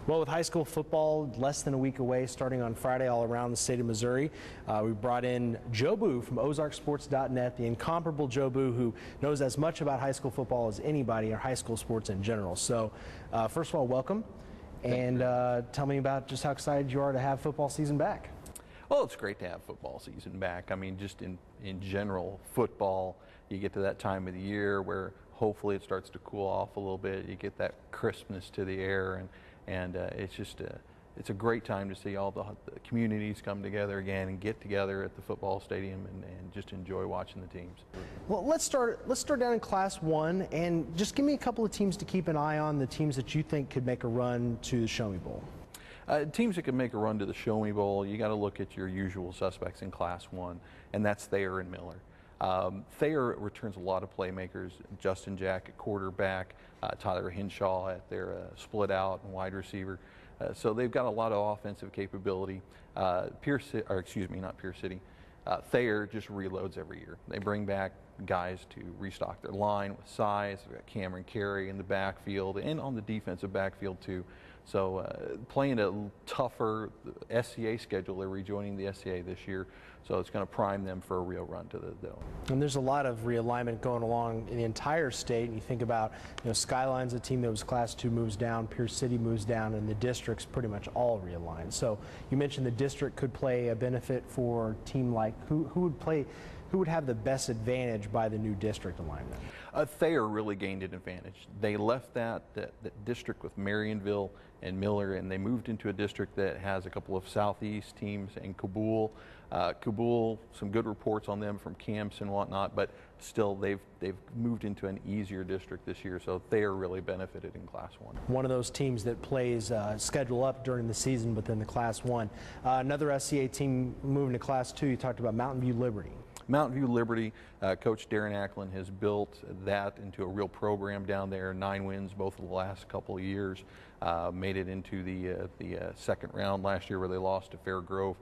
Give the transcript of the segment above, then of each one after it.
Well, with high school football less than a week away, starting on Friday all around the state of Missouri, we brought in Joboo from Ozarksports.net, the incomparable Joboo, who knows as much about high school football as anybody, or high school sports in general. So, first of all, welcome, and tell me about just how excited you are to have football season back. Well, it's great to have football season back. I mean, just in general, football, you get to that time of the year where hopefully it starts to cool off a little bit. You get that crispness to the air, and it's just it's a great time to see all the communities come together again and get together at the football stadium and just enjoy watching the teams. Well, let's start down in Class 1, and just give me a couple of teams to keep an eye on, the teams that you think could make a run to the Show Me Bowl. Teams that can make a run to the Show Me Bowl, you got to look at your usual suspects in Class 1, and that's Thayer and Miller. Thayer returns a lot of playmakers. Justin Jack at quarterback, Tyler Hinshaw at their split out and wide receiver. So they've got a lot of offensive capability. Thayer just reloads every year. They bring back guys to restock their line with size. They've got Cameron Carey in the backfield and on the defensive backfield too. So playing a tougher SCA schedule, they're rejoining the SCA this year, so it's going to prime them for a real run to the Dome. And there's a lot of realignment going along in the entire state. And you think about, Skyline's a team that was Class 2 moves down, Pierce City moves down, and the district's pretty much all realigned. So you mentioned the district could play a benefit for a team like who would have the best advantage by the new district alignment? Thayer really gained an advantage. They left that district with Marionville and Miller, and they moved into a district that has a couple of southeast teams in Kabul. Kabul, some good reports on them from camps and whatnot, but still they've moved into an easier district this year, so Thayer really benefited in Class 1. One of those teams that plays schedule up during the season, but then the Class 1. Another SCA team moving to Class 2, you talked about Mountain View Liberty. Mountain View Liberty, Coach Darren Ackland has built that into a real program down there. 9 wins both of the last couple of years. Made it into the second round last year where they lost to Fair Grove.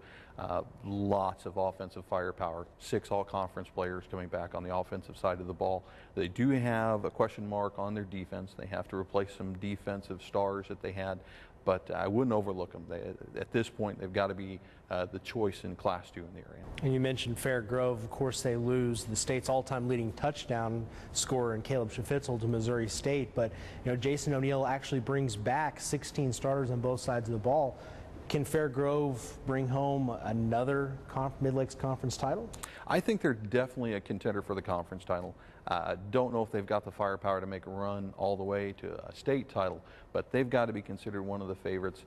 Lots of offensive firepower. 6 all-conference players coming back on the offensive side of the ball. They do have a question mark on their defense. They have to replace some defensive stars that they had, but I wouldn't overlook them. At this point, they've got to be the choice in Class 2 in the area. And you mentioned Fair Grove. Of course, they lose the state's all-time leading touchdown scorer in Caleb Schafitzel to Missouri State, but Jason O'Neill actually brings back 16 starters on both sides of the ball. Can Fair Grove bring home another Mid-Lakes Conference title? I think they're definitely a contender for the conference title. Don't know if they've got the firepower to make a run all the way to a state title, but they've got to be considered one of the favorites,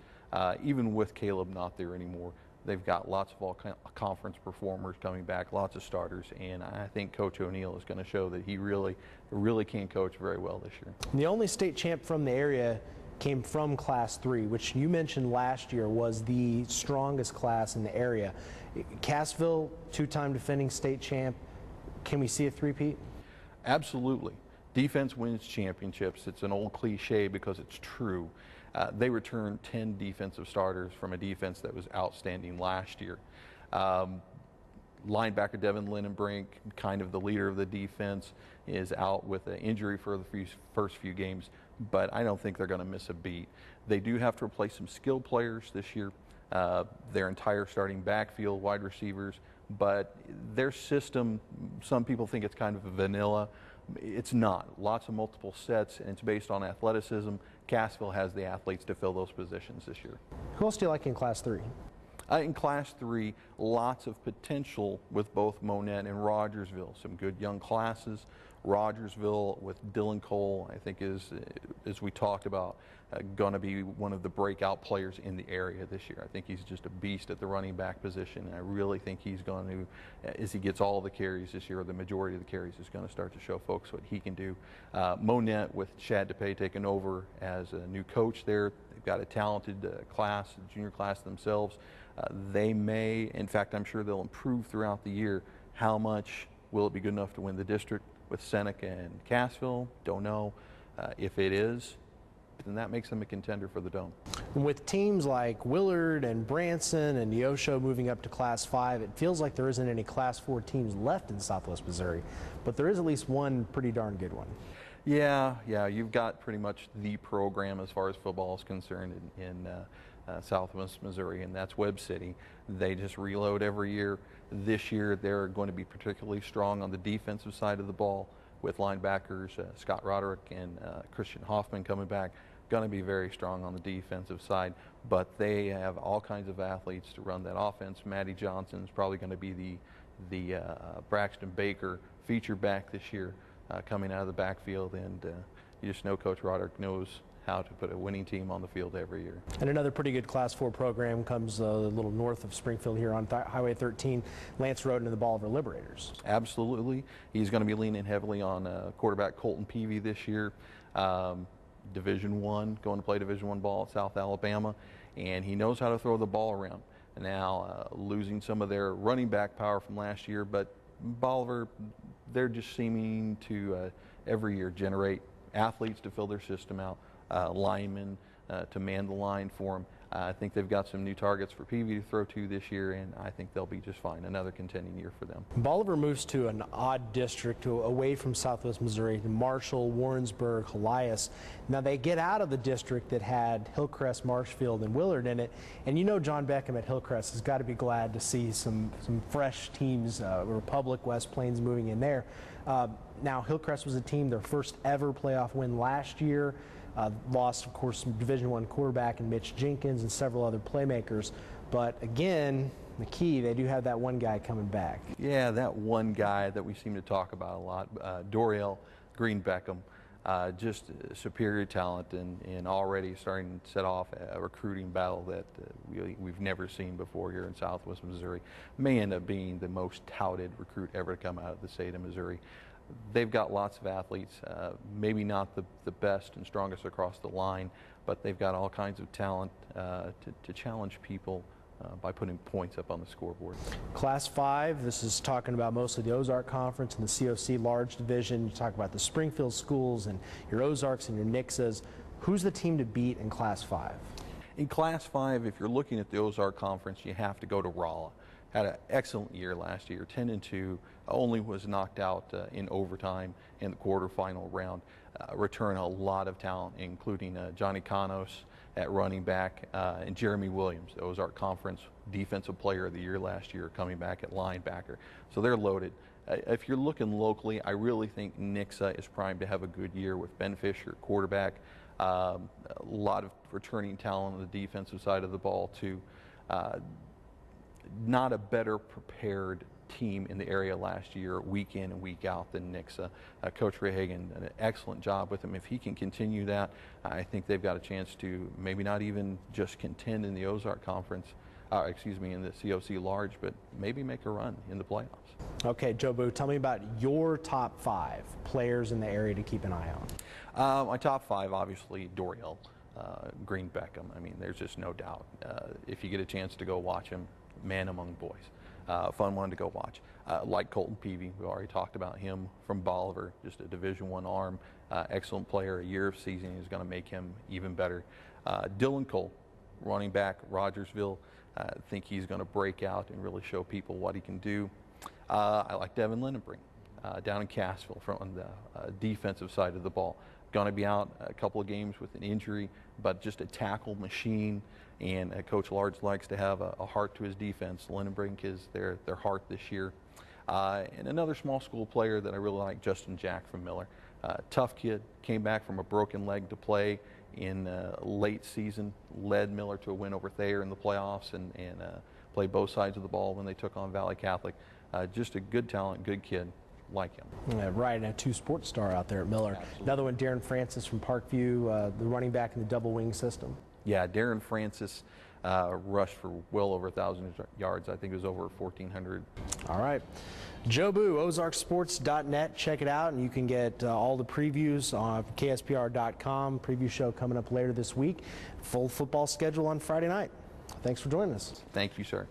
even with Caleb not there anymore. They've got lots of all-conference performers coming back, lots of starters, and I think Coach O'Neill is going to show that he really can coach very well this year. The only state champ from the area came from Class 3, which you mentioned last year was the strongest class in the area. Cassville, 2-time defending state champ. Can we see a three-peat? Absolutely. Defense wins championships. It's an old cliche because it's true. They returned 10 defensive starters from a defense that was outstanding last year. Linebacker Devin Lindenbrink, kind of the leader of the defense, is out with an injury for the first few games, but I don't think they're going to miss a beat. They do have to replace some skilled players this year, their entire starting backfield, wide receivers, but their system, some people think it's kind of vanilla. It's not. Lots of multiple sets, and it's based on athleticism. Cassville has the athletes to fill those positions this year. Who else do you like in Class 3? In Class 3, lots of potential with both Monette and Rogersville. Some good young classes. Rogersville with Dylan Cole, I think, is, as we talked about, going to be one of the breakout players in the area this year. I think he's just a beast at the running back position, and I really think he's going to, as he gets all the carries this year, or the majority of the carries, is going to start to show folks what he can do. Monette with Chad DePay taking over as a new coach there. They've got a talented class, junior class themselves. They may, in fact, I'm sure they'll improve throughout the year. How much will it be good enough to win the district with Seneca and Cassville? Don't know. If it is, then that makes them a contender for the Dome. With teams like Willard and Branson and Neosho moving up to Class 5, it feels like there isn't any Class 4 teams left in Southwest Missouri, but there is at least one pretty darn good one. Yeah, you've got pretty much the program as far as football is concerned in Southwest Missouri, and that's Webb City. They just reload every year. This year, they're going to be particularly strong on the defensive side of the ball with linebackers Scott Roderick and Christian Hoffman coming back. Going to be very strong on the defensive side, but they have all kinds of athletes to run that offense. Matty Johnson is probably going to be the Braxton Baker feature back this year, coming out of the backfield, and you just know Coach Roderick knows how to put a winning team on the field every year. And another pretty good Class 4 program comes a little north of Springfield here on Highway 13, Lance Roden and the Bolivar Liberators. Absolutely. He's going to be leaning heavily on quarterback Colton Peavy this year. Division I, going to play Division I ball at South Alabama, and he knows how to throw the ball around. Now, losing some of their running back power from last year, but Bolivar, they're just seeming to every year generate athletes to fill their system out, linemen to man the line for them. I think they've got some new targets for Peavy to throw to this year, and I think they'll be just fine. Another contending year for them. Bolivar moves to an odd district away from Southwest Missouri, to Marshall, Warrensburg, Helias. Now they get out of the district that had Hillcrest, Marshfield, and Willard in it, and you know John Beckham at Hillcrest has got to be glad to see some fresh teams, Republic, West Plains moving in there. Now Hillcrest was a team, their first ever playoff win last year. Lost, of course, some Division I quarterback and Mitch Jenkins and several other playmakers. But again, the key, they do have that one guy coming back. Yeah, that one guy that we seem to talk about a lot, Doriel Green Beckham. Just superior talent and already starting to set off a recruiting battle that we've never seen before here in Southwest Missouri. May end up being the most touted recruit ever to come out of the state of Missouri. They've got lots of athletes, maybe not the best and strongest across the line, but they've got all kinds of talent to challenge people by putting points up on the scoreboard. Class 5, this is talking about mostly the Ozark Conference and the COC large division. You talk about the Springfield schools and your Ozarks and your Nixas. Who's the team to beat in Class 5? In Class 5, if you're looking at the Ozark Conference, you have to go to Rolla. Had an excellent year last year, 10-2, only was knocked out in overtime in the quarterfinal round. Return a lot of talent, including Johnny Canos at running back and Jeremy Williams, the Ozark Conference Defensive Player of the Year last year, coming back at linebacker. So they're loaded. If you're looking locally, I really think Nixa is primed to have a good year with Ben Fisher, quarterback. A lot of returning talent on the defensive side of the ball, too. Not a better prepared team in the area last year, week in and week out, than Nixa. Coach Rehagen did an excellent job with him. If he can continue that, I think they've got a chance to maybe not even just contend in the Ozark Conference, in the COC large, but maybe make a run in the playoffs. Okay, Joboo, tell me about your top 5 players in the area to keep an eye on. My top 5, obviously, Doriel Green Beckham. I mean, there's just no doubt. If you get a chance to go watch him, man among boys. Fun one to go watch. Like Colton Peavy, we already talked about him from Bolivar, just a Division I arm, excellent player. A year of seasoning is going to make him even better. Dylan Cole, running back, Rogersville. I think he's going to break out and really show people what he can do. I like Devin Lindenbrink down in Cassville from the defensive side of the ball. Going to be out a couple of games with an injury, but just a tackle machine. And Coach Large likes to have a heart to his defense. Lindenbrink is their heart this year. And another small school player that I really like, Justin Jack from Miller. Tough kid, came back from a broken leg to play in late season, led Miller to a win over Thayer in the playoffs, and played both sides of the ball when they took on Valley Catholic. Just a good talent, good kid. Like him. Yeah, right, and a 2 sports star out there at Miller. Absolutely. Another one, Darren Francis from Parkview, the running back in the double wing system. Yeah, Darren Francis rushed for well over 1,000 yards. I think it was over 1,400. All right. Joboo, ozarksports.net. Check it out, and you can get all the previews on KSPR.com. Preview show coming up later this week. Full football schedule on Friday night. Thanks for joining us. Thank you, sir.